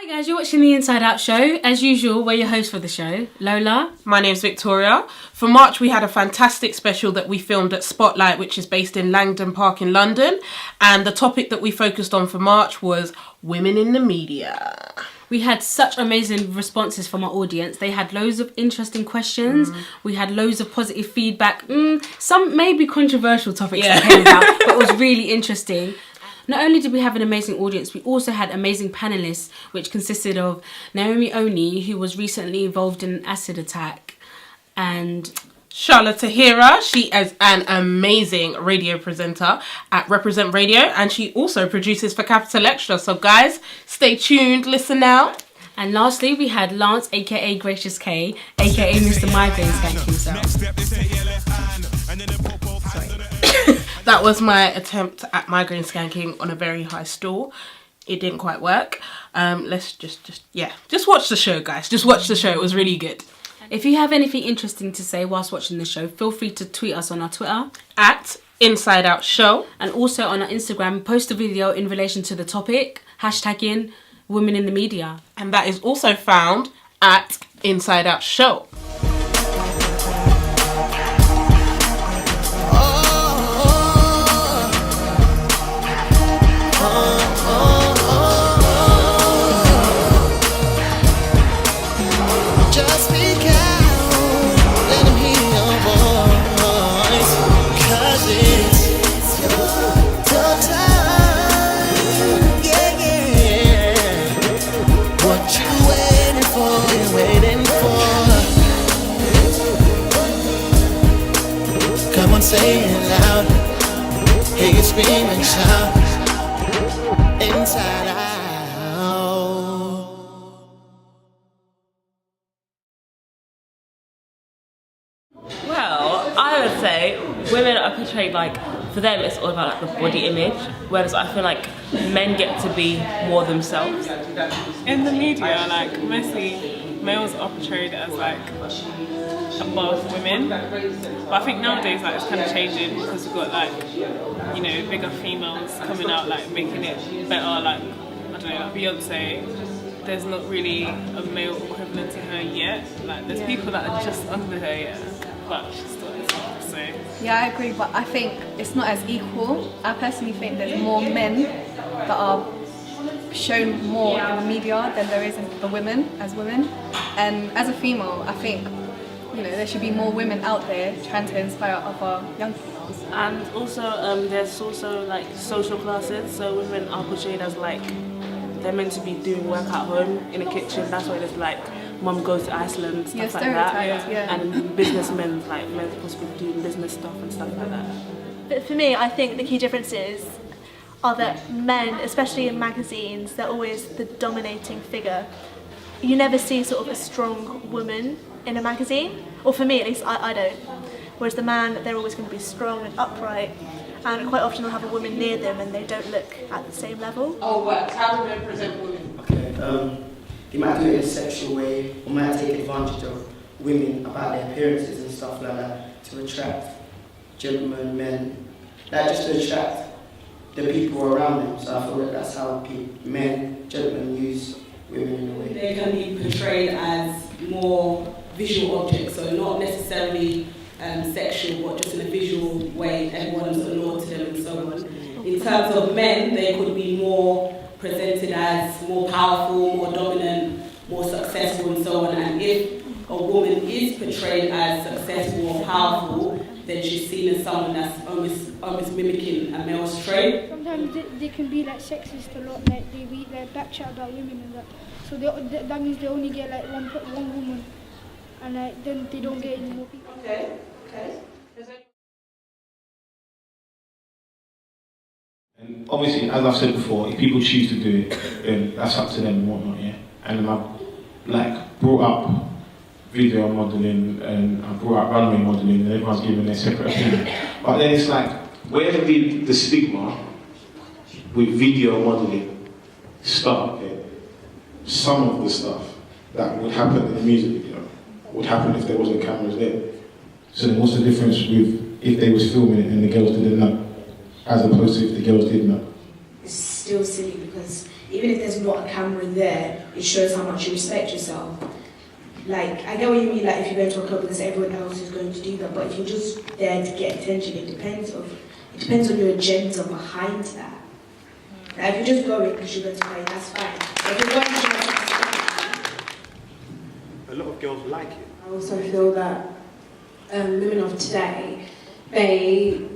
Hi guys, you're watching the Inside Out Show. As usual, we're your hosts for the show, Lola. My name's Victoria. For March, we had a fantastic special that we filmed at Spotlight, which is based in Langdon Park in London. And the topic that we focused on for March was women in the media. We had such amazing responses from our audience. They had loads of interesting questions. We had loads of positive feedback. Some maybe controversial topics that came about, but it was really interesting. Not only did we have an amazing audience, we also had amazing panellists, which consisted of Naomi, who was recently involved in an acid attack, and Charlotte Tahira. She is an amazing radio presenter at Represent Radio, and she also produces for Capital Extra. So guys, stay tuned, listen out. And lastly, we had Lance, aka Gracious K, aka Mr. Migraine Skank himself. That was my attempt at migraine skanking on a very high stool. It didn't quite work. Let's just watch the show, guys. Just watch the show. It was really good. If you have anything interesting to say whilst watching the show, feel free to tweet us on our Twitter at Insyde Out Show, and also on our Instagram. Post a video in relation to the topic, hashtagging women in the media. And that is also found at Insyde Out Show. Say it loud, hear you scream and shout, inside out. Well, I would say women are portrayed like, for them it's all about like the body image, whereas I feel like men get to be more themselves. In the media, like mostly males are portrayed as like above women, but I think nowadays like it's kind of changing because we've got like, you know, bigger females coming out like making it better, like I don't know, like Beyonce. There's not really a male equivalent to her yet. Like there's people that are just under her yet, but she's still herself. So yeah, I agree, but I think it's not as equal. I personally think there's more men that are shown more in the media than there is in the women as women. And as a female, I think, you know, there should be more women out there trying to inspire other young females. And also there's also like social classes, so women are portrayed as like they're meant to be doing work at home in the kitchen. That's why there's like mum goes to Iceland, stuff like that. And businessmen, like men supposed to be doing business stuff and stuff like that. But for me, I think the key differences are that men, especially in magazines, they're always the dominating figure. You never see sort of a strong woman in a magazine, or for me at least, I don't. Whereas the man, they're always going to be strong and upright, and quite often they'll have a woman near them and they don't look at the same level. Oh, what? How do men present women? Okay, they might do it in a sexual way, or might take advantage of women about their appearances and stuff like that to attract gentlemen, men, like just to attract the people around them. So I feel like that's how men, gentlemen use women in a way. They can be portrayed as more visual objects, so not necessarily sexual, but just in a visual way. Everyone's allured to them and so on. In terms of men, they could be more presented as more powerful, more dominant, more successful and so on. And if a woman is portrayed as successful or powerful, then she's seen as someone that's almost mimicking a male's trait. Sometimes they can be like sexist a lot, like they be like backchat about women and that. So that means they only get like one woman, and like then they don't get any more people. Okay. And obviously, as I've said before, if people choose to do it, then that's up to them and whatnot, yeah. And I've like brought up video modelling and I brought up runway modelling, and everyone's giving their separate opinion. But then it's like, where did the stigma with video modelling start? Okay? Some of the stuff that would happen in the music video would happen if there wasn't cameras there. So then what's the difference with if they was filming it and the girls didn't know, as opposed to if the girls did know? It's still silly, because even if there's not a camera there, it shows how much you respect yourself. Like, I get what you mean, like if you go to a club because everyone else is going to do that, but if you're just there to get attention, it depends on your agenda behind that. Like, if you're just going because you're going to play, that's fine. But if you're going to a lot of girls like it. I also feel that women of today, they,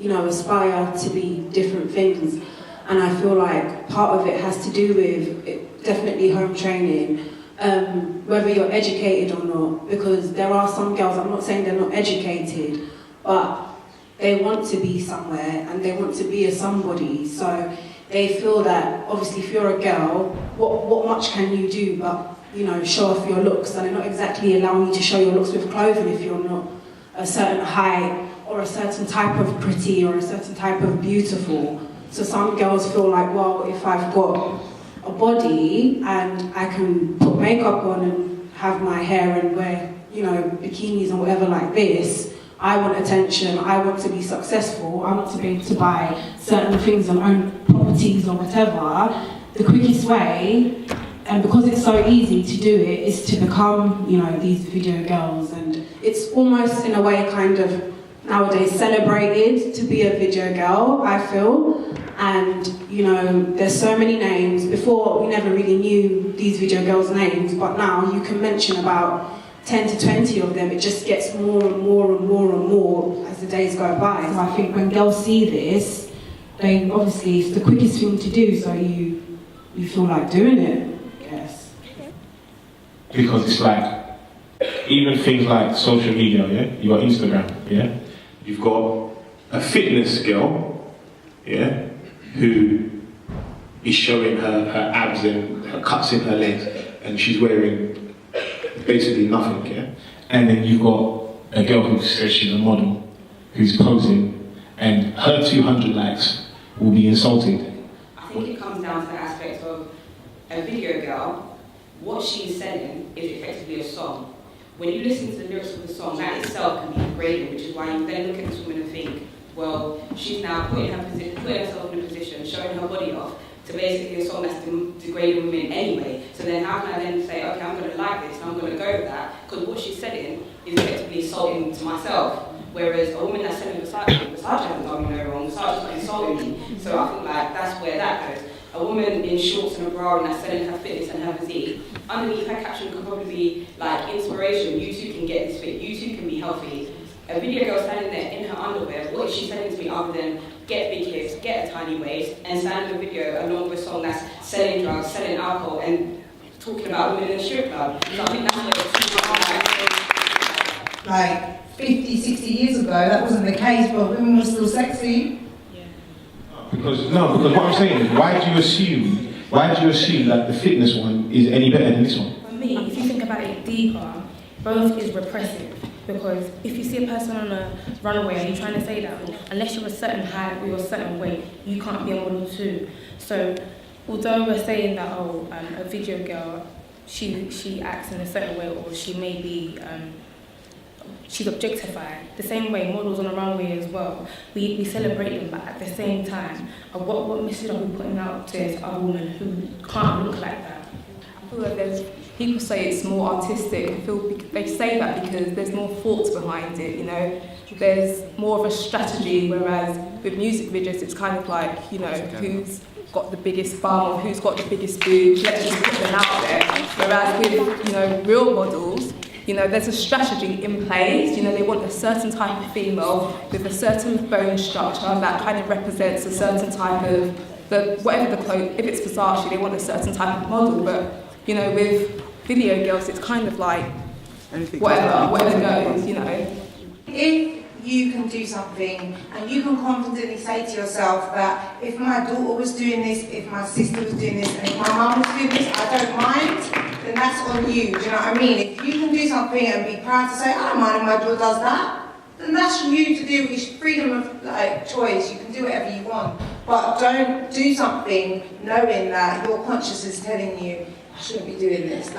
aspire to be different things, and I feel like part of it has to do with definitely home training, whether you're educated or not, because there are some girls, I'm not saying they're not educated, but they want to be somewhere and they want to be a somebody, so they feel that obviously if you're a girl, what much can you do but show off your looks, and they're not exactly allowing you to show your looks with clothing if you're not a certain height or a certain type of pretty or a certain type of beautiful. So some girls feel like, well, if I've got a body and I can put makeup on and have my hair and wear, bikinis and whatever like this, I want attention, I want to be successful, I want to be able to buy certain things and own properties or whatever. The quickest way, and because it's so easy to do it, is to become, these video girls, and it's almost in a way kind of nowadays celebrated to be a video girl, I feel. And there's so many names. Before we never really knew these video girls' names, but now you can mention about 10 to 20 of them. It just gets more and more and more and more as the days go by. So I think when girls see this, they obviously, it's the quickest thing to do, so you feel like doing it. Yes. Because it's like, even things like social media, yeah? You got Instagram, yeah? You've got a fitness girl, yeah? Who is showing her abs and her cuts in her legs, and she's wearing basically nothing, yeah? And then you've got a girl who says she's a model, who's posing, and her 200 likes will be insulted. I think it comes down to the aspect of a video girl, what she's selling is effectively a song. When you listen to the lyrics of the song, that itself can be degrading, which is why you then look at this woman and think, well, she's now putting herself in a position, showing her body off, to basically a song that's degrading women anyway. So then how can I then say, okay, I'm going to like this and I'm going to go with that, because what she's selling is effectively insulting to myself. Whereas a woman that's selling Versace hasn't done me no wrong, Versace's not insulting me. So I think like that's where that goes. A woman in shorts and a bra and that's selling her fitness and her physique, underneath her caption could probably be like, inspiration, you too can get this fit, you too can be healthy. A video girl standing there in her underwear, what is she selling to me other than get big hips, get a tiny waist, and stand in a video along with a song that's selling drugs, selling alcohol, and talking about women in the strip club. So I think that's where it's like 50, 60 years ago, that wasn't the case, but women were still sexy. Because what I'm saying is, why do you assume that the fitness one is any better than this one? For me, if you think about it deeper, both is repressive. Because if you see a person on a runway and you're trying to say that, unless you're a certain height or you're a certain weight, you can't be a model too. So although we're saying that, a video girl, she acts in a certain way, or she may be, she's objectified. The same way models on a runway as well, we celebrate them, but at the same time, what message are we putting out to our women who can't look like that? I feel like people say it's more artistic. They say that because there's more thoughts behind it, There's more of a strategy, whereas with music videos, it's kind of like, who's got the biggest bum or who's got the biggest boobs, let's just put them out there. Whereas with, real models, there's a strategy in place. They want a certain type of female with a certain bone structure that kind of represents a certain type of, whatever the clothes, if it's Versace, they want a certain type of model, but with video girls, it's kind of like whatever goes, If you can do something and you can confidently say to yourself that if my daughter was doing this, if my sister was doing this, and if my mum was doing this, I don't mind, then that's on you, do you know what I mean? If you can do something and be proud to say, I don't mind if my daughter does that, then that's for you to do. It's freedom of choice. You can do whatever you want, but don't do something knowing that your conscience is telling you, I shouldn't be doing this.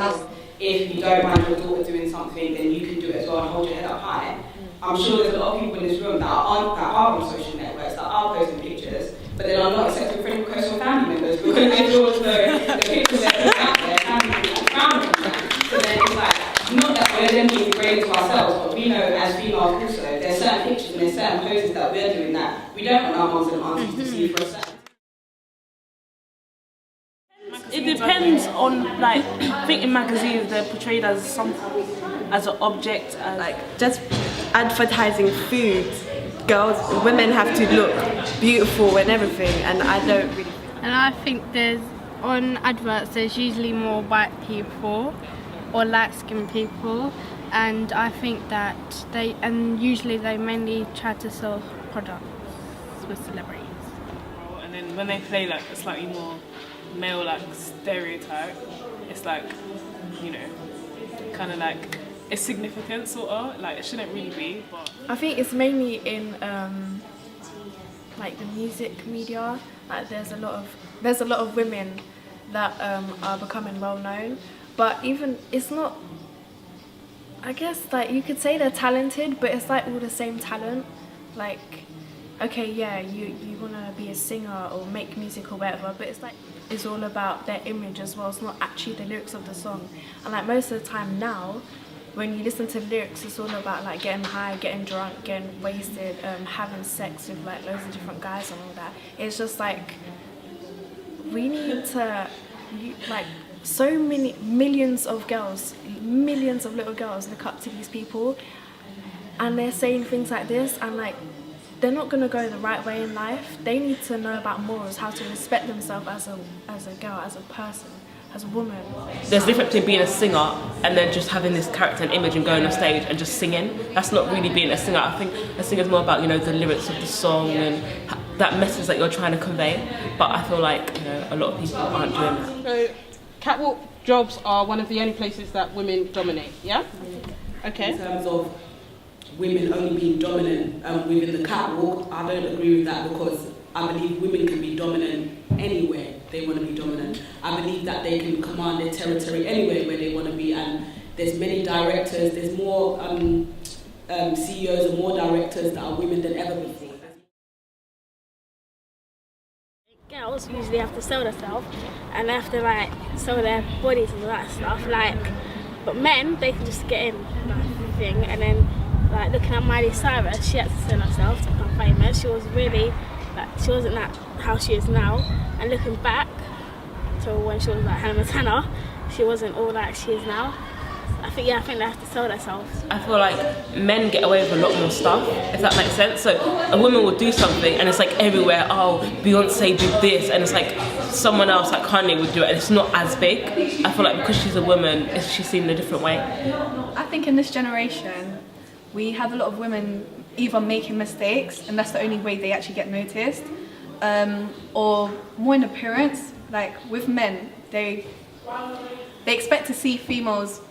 If you don't mind your daughter doing something, then you can do it as well and hold your head up high. I'm sure there's a lot of people in this room that are on social networks, that are posting pictures, but then I'm not accepting friend requests from family members because they feel as though the pictures they're putting out there, family members. So then it's like, not that we're then being degraded to ourselves, but we know as females also, there's certain pictures and there's certain poses that we're doing that we don't want our mums and aunties to see for a certain. It depends on, like, I think in magazines they're portrayed as something, as an object, as like just advertising food. Girls, women have to look beautiful and everything, and I don't really. And I think on adverts there's usually more white people or light-skinned people, and I think that usually they mainly try to sell products with celebrities. And then when they play like a slightly more male like stereotype, it's like, you know, kind of like it's significant sort of, like it shouldn't really be, but I think it's mainly in like the music media. Like there's a lot of women that are becoming well known, but even it's not, I guess like you could say they're talented, but it's like all the same talent. Like, okay, yeah, you want to be a singer or make music or whatever, but it's like it's all about their image as well. It's not actually the lyrics of the song. And like most of the time now, when you listen to the lyrics, it's all about like getting high, getting drunk, getting wasted, having sex with like loads of different guys and all that. It's just like we need to, like, so many millions of little girls look up to these people, and they're saying things like this, and like they're not gonna go the right way in life. They need to know about morals, how to respect themselves as a girl, as a person, as a woman. There's a difference between being a singer and then just having this character and image and going on stage and just singing. That's not really being a singer. I think a singer is more about, you know, the lyrics of the song and that message that you're trying to convey. But I feel like, you know, a lot of people aren't doing that. So catwalk jobs are one of the only places that women dominate, yeah? Okay. In terms of women only being dominant within the catwalk, I don't agree with that, because I believe women can be dominant anywhere they want to be dominant. I believe that they can command their territory anywhere where they want to be, and there's many directors, there's more CEOs and more directors that are women than ever before. Girls usually have to sell themselves, and they have to like sell their bodies and all that stuff. Like, but men, they can just get in that thing. And then, like, looking at Miley Cyrus, she had to sell herself to become famous. She was really like, she wasn't that how she is now. And looking back to when she was like Hannah Montana, she wasn't all that she is now. I think they have to sell themselves. I feel like men get away with a lot more stuff, if that makes sense. So a woman will do something and it's like everywhere, oh, Beyonce did this, and it's like someone else, like Kanye, would do it, and it's not as big. I feel like because she's a woman, she's seen in a different way. I think in this generation, we have a lot of women either making mistakes, and that's the only way they actually get noticed, or more in appearance. Like with men, they expect to see females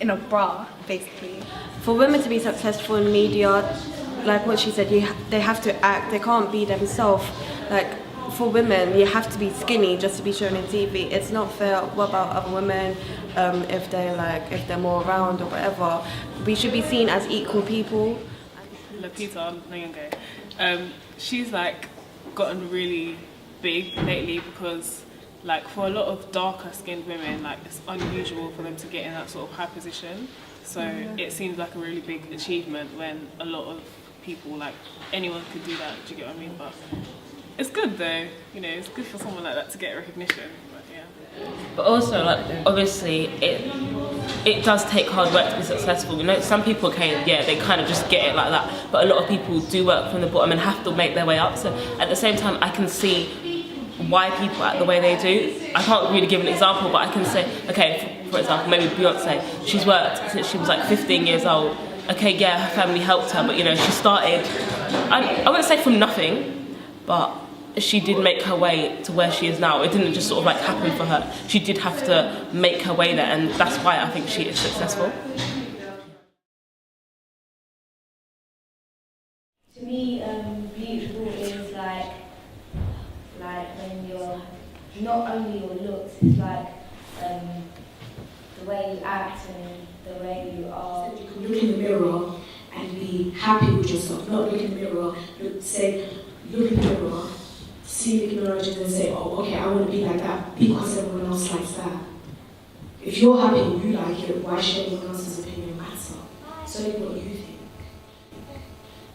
in a bra, basically. For women to be successful in media, like what she said, they have to act, they can't be themselves. Like for women, you have to be skinny just to be shown in TV. It's not fair. What about other women, if they're more round or whatever? We should be seen as equal people. Lapita Nyong'o, she's like gotten really big lately because, like, for a lot of darker skinned women, like, it's unusual for them to get in that sort of high position. So it seems like a really big achievement when a lot of people, like, anyone could do that. Do you get what I mean? But it's good though, you know, it's good for someone like that to get recognition. But yeah. But also, like, obviously, it does take hard work to be successful. You know, some people they kind of just get it like that. But a lot of people do work from the bottom and have to make their way up. So at the same time, I can see why people act the way they do. I can't really give an example, but I can say, okay, for example, maybe Beyonce, she's worked since she was like 15 years old. Okay, yeah, her family helped her, but you know, she started, I wouldn't say from nothing, but she did make her way to where she is now. It didn't just sort of like happen for her. She did have to make her way there, and that's why I think she is successful. To me, beautiful is like when you're not only your looks, it's like the way you act and the way you are. You can look in the mirror and be happy with yourself. Not look in the mirror, look in the mirror, see Nicki Minaj and then say, oh, okay, I want to be like that because everyone else likes that. If you're happy and you like it, why should anyone else's opinion matter? It's only what you think.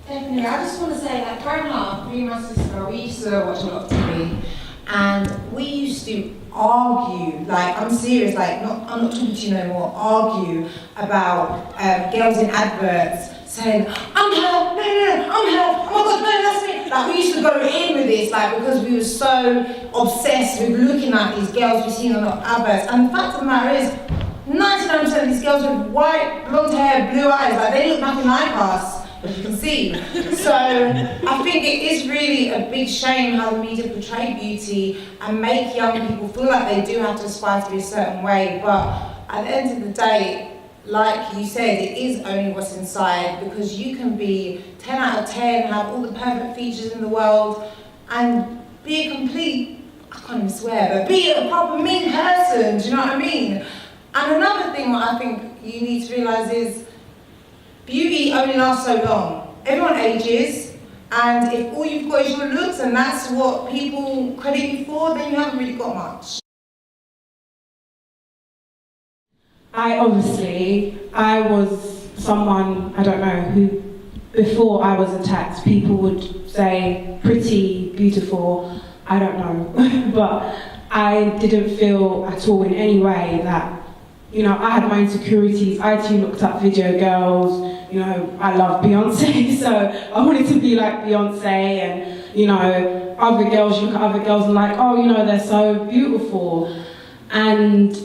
Definitely. I just want to say that growing up, me and my sister, we used to watch a lot of TV, and we used to argue, like, I'm serious, like, I'm not talking to you no more, argue about girls in adverts saying, I'm her, no, I'm her, oh my god, no, that's me. Like, we used to go in with this, like, because we were so obsessed with looking at these girls we've seen on the adverts. And the fact of the matter is, 99% of these girls with white, blonde hair, blue eyes, like, they look nothing like us, as you can see. So I think it is really a big shame how the media portray beauty and make young people feel like they do have to aspire to be a certain way. But at the end of the day, like you said, it is only what's inside, because you can be 10 out of 10, have all the perfect features in the world, and be a complete, I can't even swear, but be a proper mean person, do you know what I mean? And another thing what I think you need to realise is, beauty only lasts so long. Everyone ages, and if all you've got is your looks and that's what people credit you for, then you haven't really got much. I was someone, I don't know, who before I was attacked, people would say pretty, beautiful, I don't know, but I didn't feel at all in any way that, you know, I had my insecurities. I too looked up video girls. You know, I love Beyonce, so I wanted to be like Beyonce, and, you know, other girls, you look at other girls and like, oh, you know, they're so beautiful. And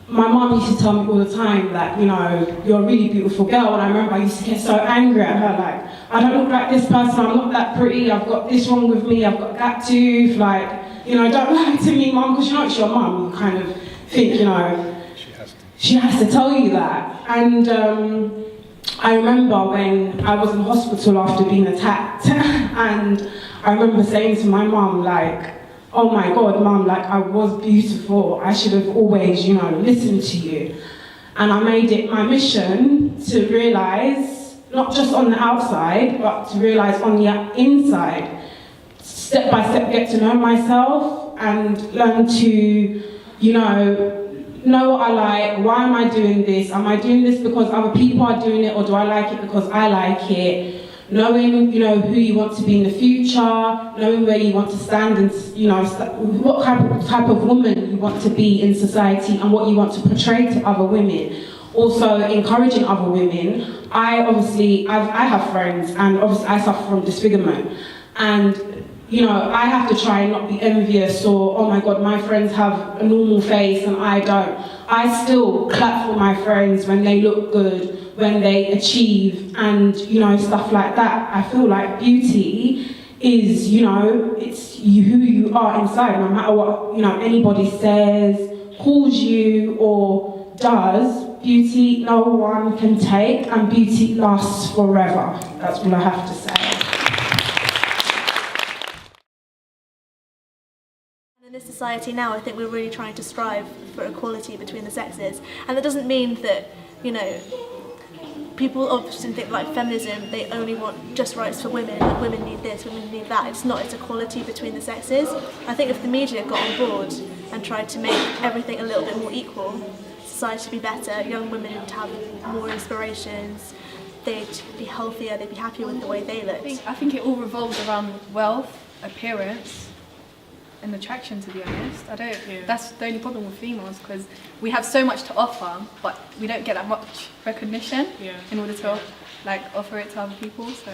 my mum used to tell me all the time that, you know, you're a really beautiful girl, and I remember I used to get so angry at her, like, I don't look like this person, I'm not that pretty, I've got this wrong with me, I've got that tooth, like, you know, don't lie to me, mum, because you know it's your mum, you kind of think, you know, she has to tell you that. And I remember when I was in hospital after being attacked, and I remember saying to my mum, like, oh my God, mum, like, I was beautiful. I should have always, you know, listened to you. And I made it my mission to realise, not just on the outside, but to realise on the inside, step by step get to know myself and learn to, you know what I like, why am I doing this? Am I doing this because other people are doing it, or do I like it because I like it? Knowing, you know, who you want to be in the future, knowing where you want to stand, and, you know, what type of woman you want to be in society and what you want to portray to other women. Also encouraging other women. I have friends, and obviously I suffer from disfigurement, and, you know, I have to try and not be envious, or, oh my God, my friends have a normal face and I don't. I still clap for my friends when they look good, when they achieve, and, you know, stuff like that. I feel like beauty is, you know, it's who you are inside, no matter what, you know, anybody says, calls you, or does. Beauty no one can take, and beauty lasts forever. That's all I have to say. In this society now, I think we're really trying to strive for equality between the sexes, and that doesn't mean that, you know, people often think like feminism, they only want just rights for women, like women need this, women need that. It's not, it's equality between the sexes. I think if the media got on board and tried to make everything a little bit more equal, society would be better, young women would have more inspirations, they'd be healthier, they'd be happier with the way they look. I think it all revolves around wealth, appearance, and attraction, to be honest. That's the only problem with females, because we have so much to offer, but we don't get that much recognition in order to like offer it to other people. So.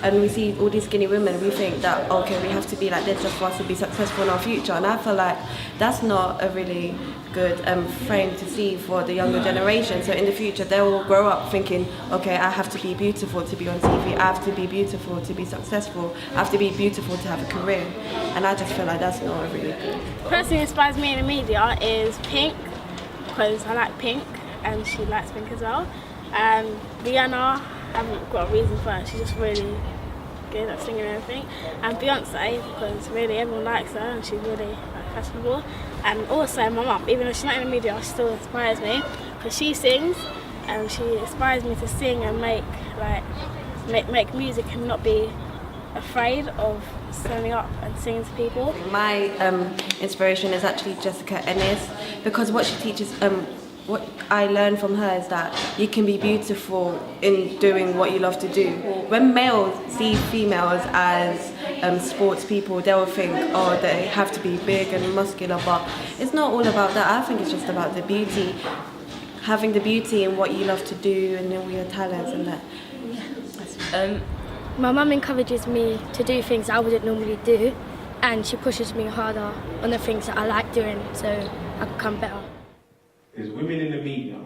And we see all these skinny women, we think that, okay, we have to be like this just for us to be successful in our future. And I feel like that's not a really good frame to see for the younger generation. So in the future, they will grow up thinking, okay, I have to be beautiful to be on TV, I have to be beautiful to be successful, I have to be beautiful to have a career. And I just feel like that's not really good. The person who inspires me in the media is Pink, because I like Pink, and she likes Pink as well. And Rihanna, I haven't got a reason for her, she's just really good at singing and everything. And Beyonce, because really everyone likes her and she's really fashionable. And also my mum, even though she's not in the media, she still inspires me, because she sings and she inspires me to sing and make music and not be afraid of standing up and singing to people. My inspiration is actually Jessica Ennis, because what she teaches, what I learned from her is that you can be beautiful in doing what you love to do. When males see females as sports people, they will think, oh, they have to be big and muscular, but it's not all about that. I think it's just about the beauty, having the beauty in what you love to do and in your talents and that. My mum encourages me to do things I wouldn't normally do, and she pushes me harder on the things that I like doing so I become better. There's women in the media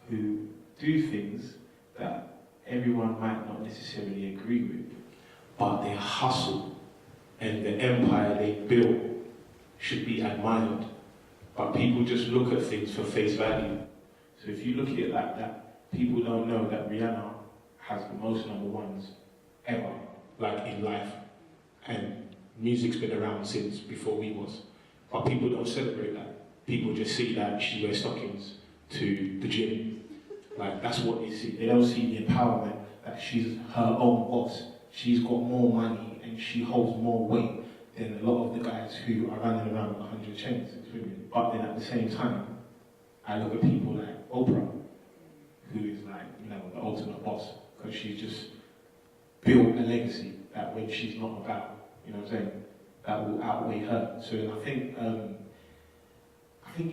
who do things that everyone might not necessarily agree with, but their hustle and the empire they built should be admired. But people just look at things for face value. So if you look at it like that, people don't know that Rihanna has the most #1s ever, like in life. And music's been around since before we was. But people don't celebrate that. People just see that she wears stockings to the gym. Like, that's what they see. They don't see the empowerment that she's her own boss. She's got more money and she holds more weight than a lot of the guys who are running around with 100 chains. But then at the same time, I look at people like Oprah, who is like, you know, the ultimate boss, because she's just built a legacy that when she's not about, you know what I'm saying, that will outweigh her. So I think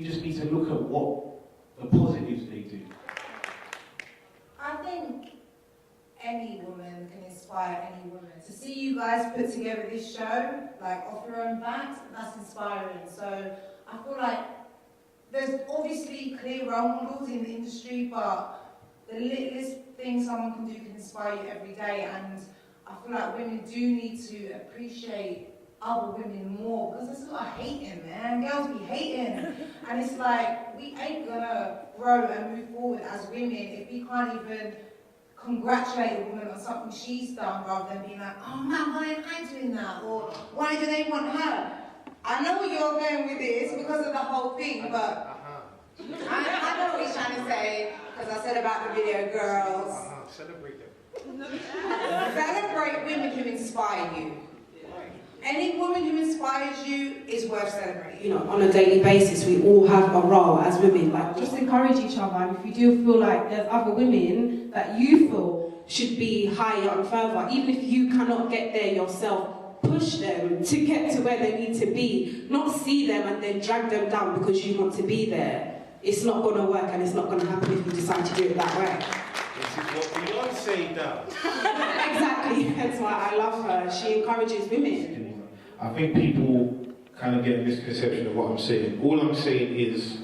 you just need to look at what the positives they do. I think any woman can inspire any woman. To see you guys put together this show, like off your own backs, that's inspiring. So I feel like there's obviously clear role models in the industry, but the littlest thing someone can do can inspire you every day. And I feel like women do need to appreciate other women more, because there's a lot of hating, man. Girls be hating. And it's like, we ain't gonna grow and move forward as women if we can't even congratulate a woman on something she's done, rather than being like, oh man, why am I doing that? Or why do they want her? I know where you're going with this because of the whole thing, but I know what he's trying to say, because I said about the video girls. Celebrate them. Celebrate women who inspire you. Any woman who inspires you is worth celebrating. You know, on a daily basis, we all have a role as women. Like, Just encourage each other, and if you do feel like there's other women that you feel should be higher and further, even if you cannot get there yourself, push them to get to where they need to be. Not see them and then drag them down because you want to be there. It's not going to work, and it's not going to happen if you decide to do it that way. This is what Beyonce does. Exactly, that's why I love her. She encourages women. I think people kind of get a misconception of what I'm saying. All I'm saying is,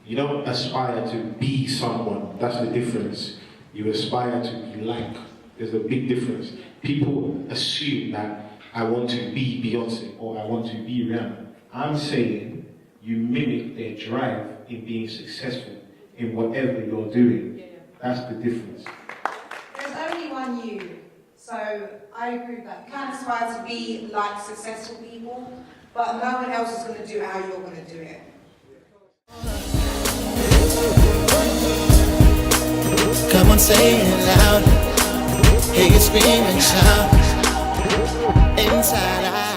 you don't aspire to be someone. That's the difference. You aspire to be like. There's a big difference. People assume that I want to be Beyonce or I want to be Rihanna. I'm saying you mimic their drive in being successful in whatever you're doing. That's the difference. There's only one you. So I agree with that. You can't aspire to be like successful people, but no one else is going to do it how you're going to do it. Come on, say it loud. Hear you scream and shout. Inside out.